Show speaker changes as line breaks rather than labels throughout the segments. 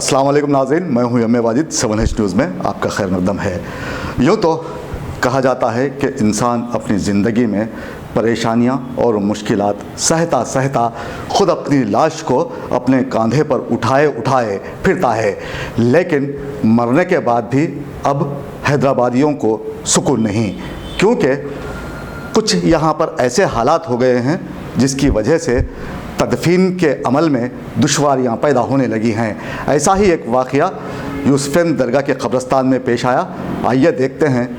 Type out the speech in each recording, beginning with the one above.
अस्सलाम वालेकुम नाज़रीन, मैं हूं यम वाजिद। 7H न्यूज़ में आपका खैर मकदम है। यूँ तो कहा जाता है कि इंसान अपनी ज़िंदगी में परेशानियां और मुश्किलात सहता सहता ख़ुद अपनी लाश को अपने कंधे पर उठाए उठाए फिरता है, लेकिन मरने के बाद भी अब हैदराबादियों को सुकून नहीं, क्योंकि कुछ यहाँ पर ऐसे हालात हो गए हैं जिसकी वजह से तदफीन के अमल में दुश्वारियाँ पैदा होने लगी हैं। ऐसा ही एक वाक़या यूसुफ़ैन दरगाह के कब्रिस्तान में पेश आया। आइए देखते हैं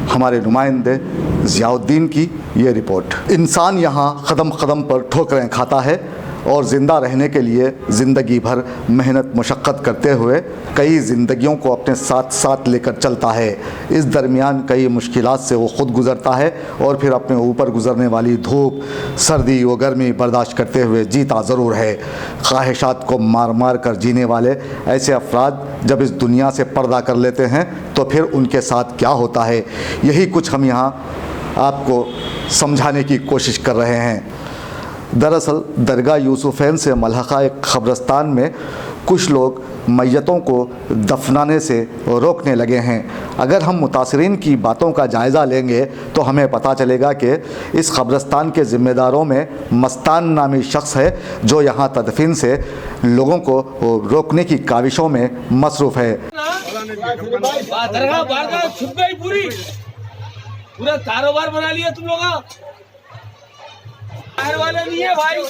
हमारे नुमाइंदे ज़ियाउद्दीन की ये रिपोर्ट। इंसान यहाँ कदम कदम पर ठोकरें खाता है और ज़िंदा रहने के लिए ज़िंदगी भर मेहनत मुशक्क़त करते हुए कई ज़िंदगियों को अपने साथ साथ लेकर चलता है। इस दरमियान कई मुश्किलात से वो ख़ुद गुज़रता है और फिर अपने ऊपर गुज़रने वाली धूप, सर्दी व गर्मी बर्दाश्त करते हुए जीता ज़रूर है। ख्वाहिशात को मार मार कर जीने वाले ऐसे अफराद जब इस दुनिया से पर्दा कर लेते हैं तो फिर उनके साथ क्या होता है, यही कुछ हम यहाँ आपको समझाने की कोशिश कर रहे हैं। दरअसल दरगाह यूसुफ़ैन से मलहक़ा एक क़ब्रिस्तान में कुछ लोग मैयतों को दफनाने से रोकने लगे हैं। अगर हम मुतासिरीन की बातों का जायज़ा लेंगे तो हमें पता चलेगा कि इस क़ब्रिस्तान के ज़िम्मेदारों में मस्तान नामी शख्स है, जो यहाँ तदफीन से लोगों को रोकने की काविशों में मसरूफ़ है।
पूरा कारोबार बना लिया तुम लोग, वाले नहीं है भाई।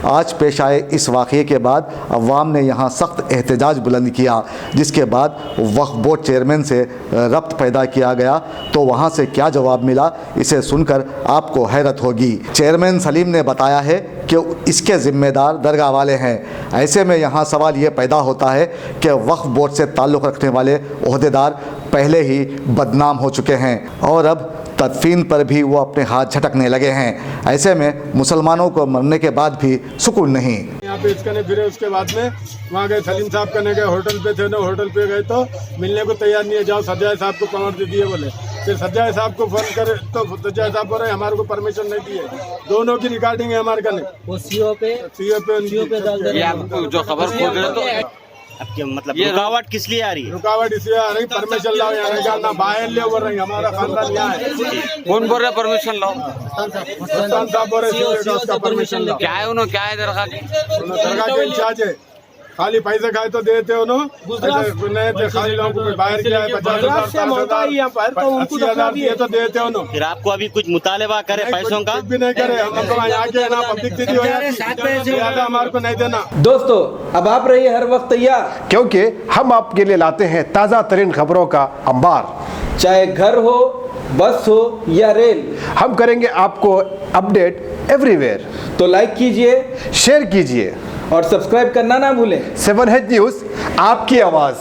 आज पेश आए इस वाक़ये के बाद अवाम ने यहाँ सख्त एहतजाज बुलंद किया, जिसके बाद वक्फ बोर्ड चेयरमैन से रब्त पैदा किया गया। तो वहाँ से क्या जवाब मिला, इसे सुनकर आपको हैरत होगी। चेयरमैन सलीम ने बताया है कि इसके ज़िम्मेदार दरगाह वाले हैं। ऐसे में यहाँ सवाल ये पैदा होता है कि वक्फ बोर्ड से ताल्लुक़ रखने वाले ओहदेदार पहले ही बदनाम हो चुके हैं और अब तदफीन पर भी वो अपने हाथ झटकने लगे हैं। ऐसे में मुसलमानों को मरने के बाद भी सुकून नहीं।
यहाँ पे इसका नहीं फिरे, उसके बाद में वहाँ गए, सलीम साहब करने गए, होटल पे थे ना, होटल पे गए तो मिलने को तैयार नहीं है, जाओ सज्जाद साहब को कमर दे दिए बोले। फिर सज्जाद साहब को फोन करे तो सज्जाद साहब बोले हमारे को परमिशन नहीं दिए। दोनों की रिकॉर्डिंग है हमारे कने, वो सीओ पे
जो खबर खोज रहे तो
आपके मतलब ये रुकावट किस लिए आ रही है?
रुकावट इसलिए आ रही, परमिशन लाओ यहाँ ना बाहर ले बोल रही, हमारा खानदान यहाँ है।
कौन बोल रहा है परमिशन लाओ?
साहब बोल रहे उसका परमिशन लाओ।
क्या है उन्होंने, क्या है दरगाह की?
दरगाह के इंचार्ज है, खाली पैसे खाए तो देते हो खाली लोगों को बाहर किया है 50,000 दिए तो देते हो।
फिर आपको अभी कुछ मुतालबा करे पैसों का?
भी नहीं करे, हमको आके ना पब्लिक सिटी हो जाती, हमारे को नहीं देना।
दोस्तों अब आप रहिए हर वक्त तैयार,
क्योंकि हम आपके लिए लाते हैं ताज़ा तरीन खबरों का अंबार।
चाहे घर हो, बस हो या रेल,
हम करेंगे आपको अपडेट एवरीवेयर।
तो लाइक कीजिए,
शेयर कीजिए
और सब्सक्राइब करना ना भूलें।
7H न्यूज़, आपकी आवाज़।